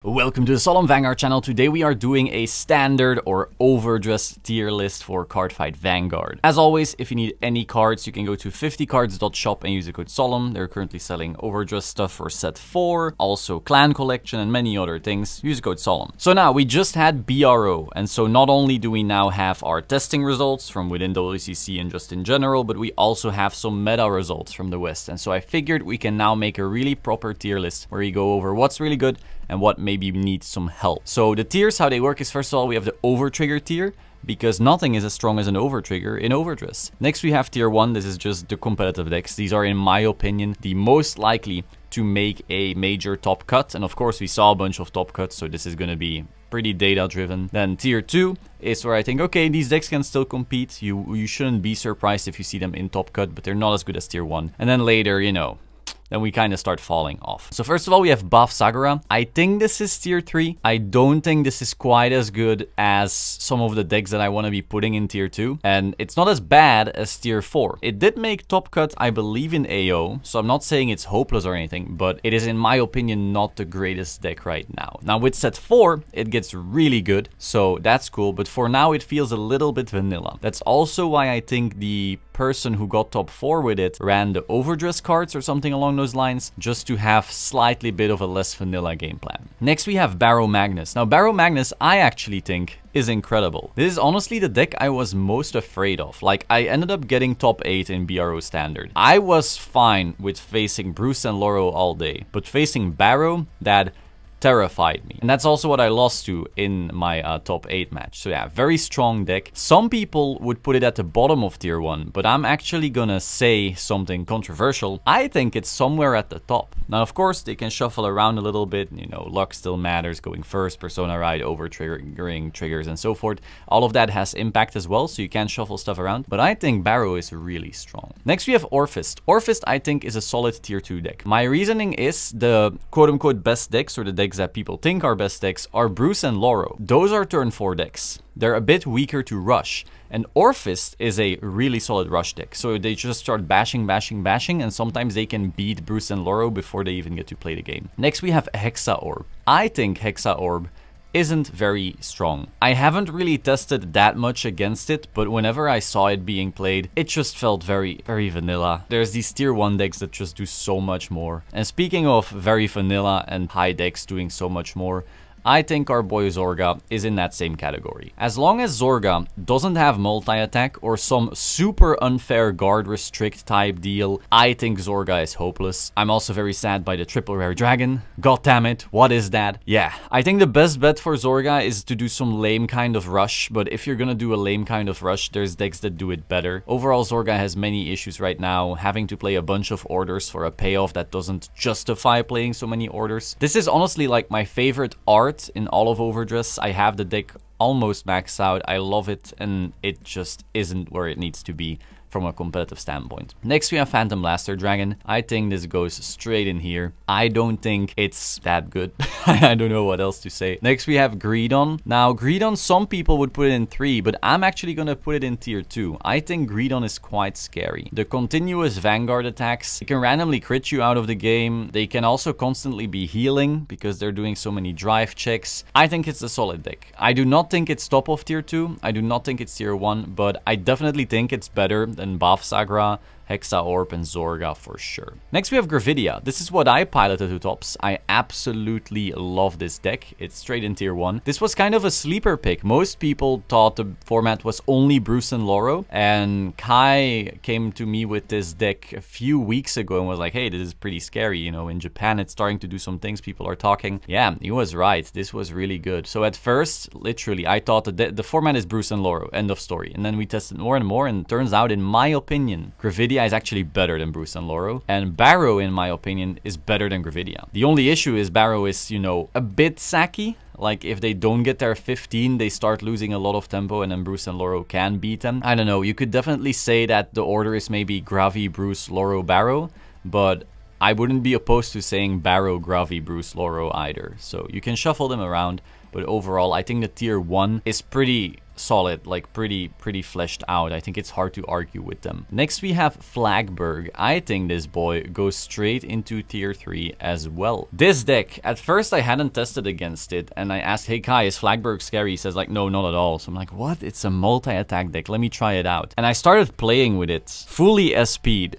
Welcome to the Solemn Vanguard channel. Today we are doing a standard or overdress tier list for Cardfight Vanguard. As always, if you need any cards, you can go to 50cards.shop and use the code Solemn. They're currently selling overdress stuff for set 4, also clan collection and many other things. Use the code Solemn. So now we just had BRO, and so not only do we now have our testing results from within WCC and just in general, but we also have some meta results from the West. And so I figured we can now make a really proper tier list where we go over what's really good and what maybe needs some help. So the tiers, how they work is, first of all, we have the overtrigger tier, because nothing is as strong as an overtrigger in overdress. Next we have tier 1, this is just the competitive decks. These are, in my opinion, the most likely to make a major top cut, and of course we saw a bunch of top cuts, so this is going to be pretty data driven. Then tier 2 is where I think, okay, these decks can still compete. You shouldn't be surprised if you see them in top cut, but they're not as good as tier 1. And then later, you know, then we kind of start falling off. So first of all, we have buff Sagara. I think this is tier 3. I don't think this is quite as good as some of the decks that I want to be putting in tier 2. And it's not as bad as tier 4. It did make top cut, I believe, in AO. So I'm not saying it's hopeless or anything, but it is, in my opinion, not the greatest deck right now. Now with set 4, it gets really good. So that's cool. But for now, it feels a little bit vanilla. That's also why I think the person who got top 4 with it ran the overdress cards or something along those lines, just to have slightly bit of a less vanilla game plan. Next we have Barrow Magnus. Now Barrow Magnus, I actually think is incredible. This is honestly the deck I was most afraid of. Like, I ended up getting top 8 in BRO standard. I was fine with facing Bruce and Loro all day, but facing Barrow, that terrified me. And that's also what I lost to in my top 8 match. So yeah, very strong deck. Some people would put it at the bottom of tier 1, but I'm actually gonna say something controversial. I think it's somewhere at the top. Now, of course, they can shuffle around a little bit. You know, luck still matters, going first, persona ride, over-triggering triggers, and so forth. All of that has impact as well, so you can shuffle stuff around. But I think Barrow is really strong. Next, we have Orfist. Orfist, I think, is a solid tier 2 deck. My reasoning is the quote-unquote best decks, or the decks that people think are best decks, are Bruce and Loro. Those are turn 4 decks. They're a bit weaker to rush. And Orfist is a really solid rush deck. So they just start bashing, and sometimes they can beat Bruce and Loro before they even get to play the game. Next we have Hexa Orb. I think Hexa Orb isn't very strong. I haven't really tested that much against it, but whenever I saw it being played, it just felt very, very vanilla. There's these tier 1 decks that just do so much more. And speaking of very vanilla and high decks doing so much more, I think our boy Zorga is in that same category. As long as Zorga doesn't have multi-attack or some super unfair guard restrict type deal, I think Zorga is hopeless. I'm also very sad by the triple rare dragon. God damn it, what is that? Yeah, I think the best bet for Zorga is to do some lame kind of rush, but if you're gonna do a lame kind of rush, there's decks that do it better. Overall, Zorga has many issues right now, having to play a bunch of orders for a payoff that doesn't justify playing so many orders. This is honestly like my favorite art in all of Overdress. I have the deck almost maxed out. I love it, and it just isn't where it needs to be from a competitive standpoint. Next we have Phantom Blaster Dragon. I think this goes straight in here. I don't think it's that good. I don't know what else to say. Next we have Greedon. Now Greedon, some people would put it in 3, but I'm actually gonna put it in tier 2. I think Greedon is quite scary. The continuous Vanguard attacks, they can randomly crit you out of the game. They can also constantly be healing because they're doing so many drive checks. I think it's a solid deck. I do not think it's top of tier 2. I do not think it's tier 1, but I definitely think it's better than buff Sagara, Hexa Orb, and Zorga for sure. Next we have Gravidia. This is what I piloted to tops. I absolutely love this deck. It's straight in tier 1. This was kind of a sleeper pick. Most people thought the format was only Bruce and Loro, and Kai came to me with this deck a few weeks ago and was like, hey, this is pretty scary. You know, in Japan it's starting to do some things, people are talking. Yeah, he was right. This was really good. So at first, literally, I thought that the format is Bruce and Loro, end of story. And then we tested more and more, and it turns out, in my opinion, Gravidia is actually better than Bruce and Loro, and Barrow, in my opinion, is better than Gravidia. The only issue is Barrow is, you know, a bit sacky. Like, if they don't get their 15, they start losing a lot of tempo, and then Bruce and Loro can beat them. I don't know, you could definitely say that the order is maybe Gravi, Bruce, Loro, Barrow, but I wouldn't be opposed to saying Barrow, Gravi, Bruce, Loro either. So you can shuffle them around, but overall, I think the tier 1 is pretty solid, like pretty fleshed out. I think it's hard to argue with them. Next we have Flagberg. I think this boy goes straight into tier 3 as well. This deck, at first I hadn't tested against it, and I asked, hey Kai, is Flagberg scary? He says like, no, not at all. So I'm like, what? It's a multi-attack deck. Let me try it out. And I started playing with it, fully SP'd.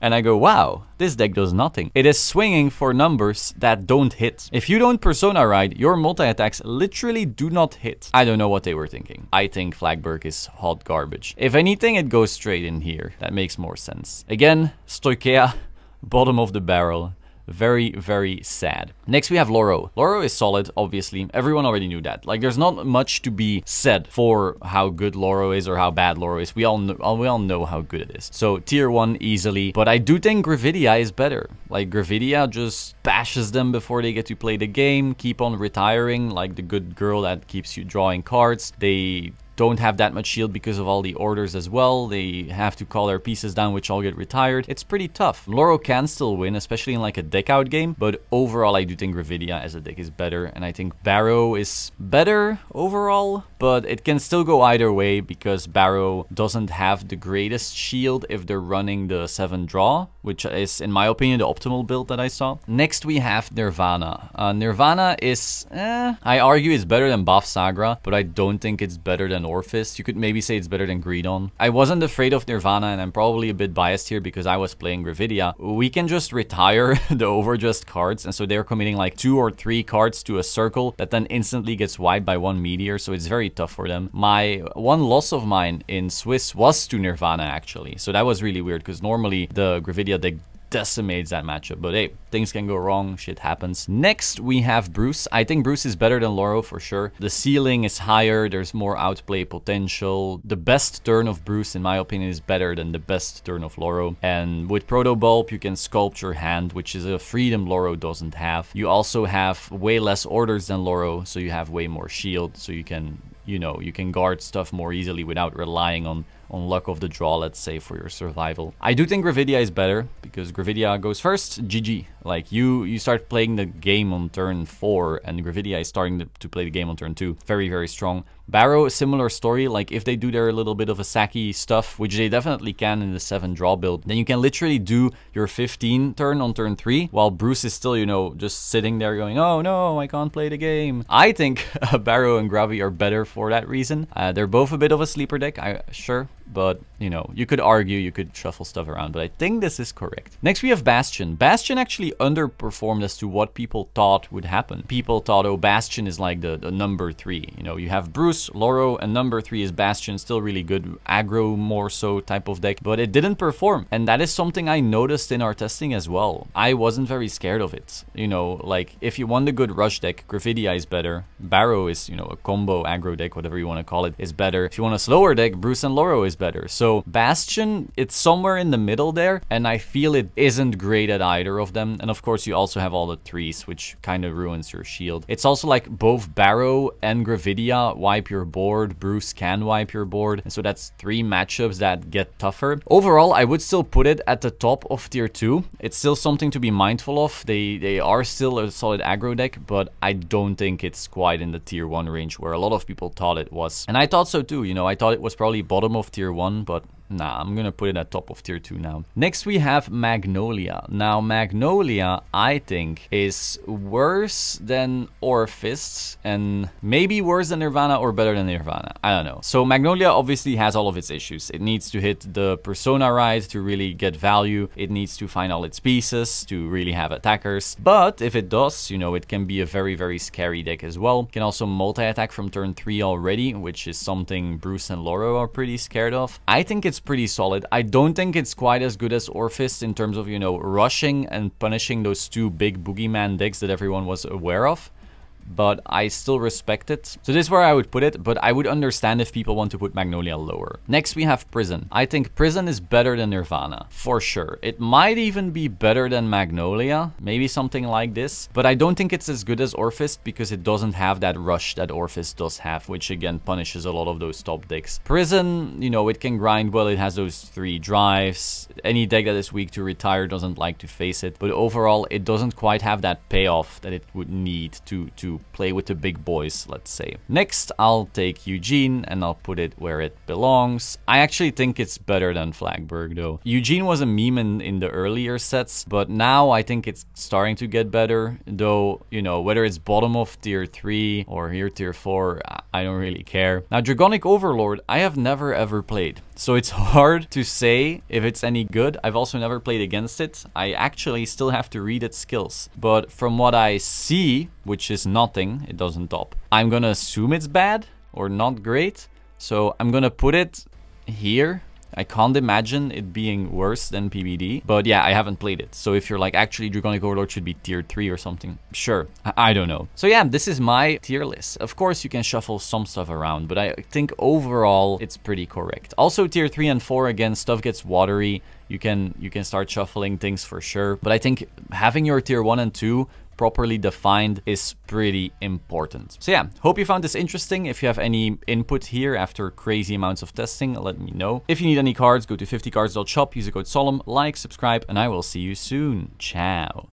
And I go, wow, this deck does nothing. It is swinging for numbers that don't hit. If you don't Persona Ride, your multi-attacks literally do not hit. I don't know what they were thinking. I think Flagberg is hot garbage. If anything, it goes straight in here. That makes more sense. Again, Stoichea, bottom of the barrel. Very, very sad. Next we have Loro. Loro is solid, obviously. Everyone already knew that. Like, there's not much to be said for how good Loro is or how bad Loro is. We all know how good it is. So tier 1 easily. But I do think Gravidia is better. Like, Gravidia just bashes them before they get to play the game. Keep on retiring, like the good girl that keeps you drawing cards. They don't have that much shield because of all the orders as well. They have to call their pieces down, which all get retired. It's pretty tough. Loro can still win, especially in like a deck out game, but overall I do think Gravidia as a deck is better, and I think Barrow is better overall, but it can still go either way because Barrow doesn't have the greatest shield if they're running the 7 draw, which is, in my opinion, the optimal build that I saw. Next we have Nirvana. Nirvana is, I argue it's better than Buff Sagara, but I don't think it's better than Orphis. You could maybe say it's better than Greedon. I wasn't afraid of Nirvana, and I'm probably a bit biased here because I was playing Gravidia. We can just retire the Overdress cards, and so they're committing like 2 or 3 cards to a circle that then instantly gets wiped by 1 meteor, so it's very tough for them. My one loss of mine in Swiss was to Nirvana, actually, so that was really weird because normally the Gravidia deck decimates that matchup, but hey, things can go wrong, shit happens. Next we have Bruce. I think Bruce is better than Loro for sure. The ceiling is higher, there's more outplay potential. The best turn of Bruce, in my opinion, is better than the best turn of Loro, and with Proto Bulb you can sculpt your hand, which is a freedom Loro doesn't have. You also have way less orders than Loro, so you have way more shield, so you can, you know, you can guard stuff more easily without relying on luck of the draw, let's say, for your survival. I do think Gravidia is better because Gravidia goes first, GG. Like, you start playing the game on turn 4 and Gravidia is starting to play the game on turn 2. Very, very strong. Barrow, similar story. Like, if they do their little bit of a sacky stuff, which they definitely can in the 7 draw build, then you can literally do your 15 turn on turn 3, while Bruce is still, you know, just sitting there going, oh no, I can't play the game. I think Barrow and Gravi are better for that reason. They're both a bit of a sleeper deck, sure, but, you know, you could argue, you could shuffle stuff around, but I think this is correct. Next we have Bastion. Bastion actually underperformed as to what people thought would happen. People thought, oh, Bastion is like the number 3. You know, you have Bruce, Loro, and number 3 is Bastion. Still really good, aggro more so type of deck, but it didn't perform. And that is something I noticed in our testing as well. I wasn't very scared of it. You know, like, if you want a good rush deck, Gravidia is better. Barrow is, you know, a combo aggro deck, whatever you want to call it, is better. If you want a slower deck, Bruce and Loro is better. So Bastion, it's somewhere in the middle there, and I feel it isn't great at either of them. And of course you also have all the 3s, which kind of ruins your shield. It's also like both Barrow and Gravidia wipe your board, Bruce can wipe your board, and so that's 3 matchups that get tougher. Overall, I would still put it at the top of tier 2. It's still something to be mindful of. They are still a solid aggro deck, but I don't think it's quite in the tier 1 range where a lot of people thought it was. And I thought so too, you know, I thought it was probably bottom of tier 1, but nah, I'm gonna put it at top of tier 2 now. Next we have Magnolia. Now Magnolia, I think, is worse than Orphis, and maybe worse than Nirvana or better than Nirvana. I don't know. So Magnolia obviously has all of its issues. It needs to hit the Persona Ride to really get value. It needs to find all its pieces to really have attackers. But if it does, you know, it can be a very, very scary deck as well. It can also multi-attack from turn 3 already, which is something Bruce and Loro are pretty scared of. I think it's pretty solid. I don't think it's quite as good as Orphis in terms of, you know, rushing and punishing those 2 big boogeyman decks that everyone was aware of, but I still respect it. So this is where I would put it, but I would understand if people want to put Magnolia lower. Next we have Prison. I think Prison is better than Nirvana, for sure. It might even be better than Magnolia, maybe something like this, but I don't think it's as good as Orphis because it doesn't have that rush that Orphis does have, which again punishes a lot of those top decks. Prison, you know, it can grind well, it has those 3 drives. Any deck that is weak to retire doesn't like to face it, but overall it doesn't quite have that payoff that it would need to to play with the big boys, let's say. Next, I'll take Eugene and I'll put it where it belongs. I actually think it's better than Flagberg though. Eugene was a meme in the earlier sets, but now I think it's starting to get better, though, you know, whether it's bottom of tier 3 or here tier 4, I don't really care. Now, Dragonic Overlord, I have never ever played, so it's hard to say if it's any good. I've also never played against it. I actually still have to read its skills, but from what I see, which is nothing, it doesn't top, I'm gonna assume it's bad or not great, so I'm gonna put it here. I can't imagine it being worse than PBD, but yeah, I haven't played it. So if you're like, actually Dragonic Overlord should be tier 3 or something, sure, I don't know. So yeah, this is my tier list. Of course, you can shuffle some stuff around, but I think overall it's pretty correct. Also, tier 3 and 4, again, stuff gets watery. You can start shuffling things for sure, but I think having your tier 1 and 2 properly defined is pretty important. So yeah, hope you found this interesting. If you have any input here after crazy amounts of testing, let me know. If you need any cards, go to 50cards.shop, use the code Solemn, like, subscribe, and I will see you soon. Ciao.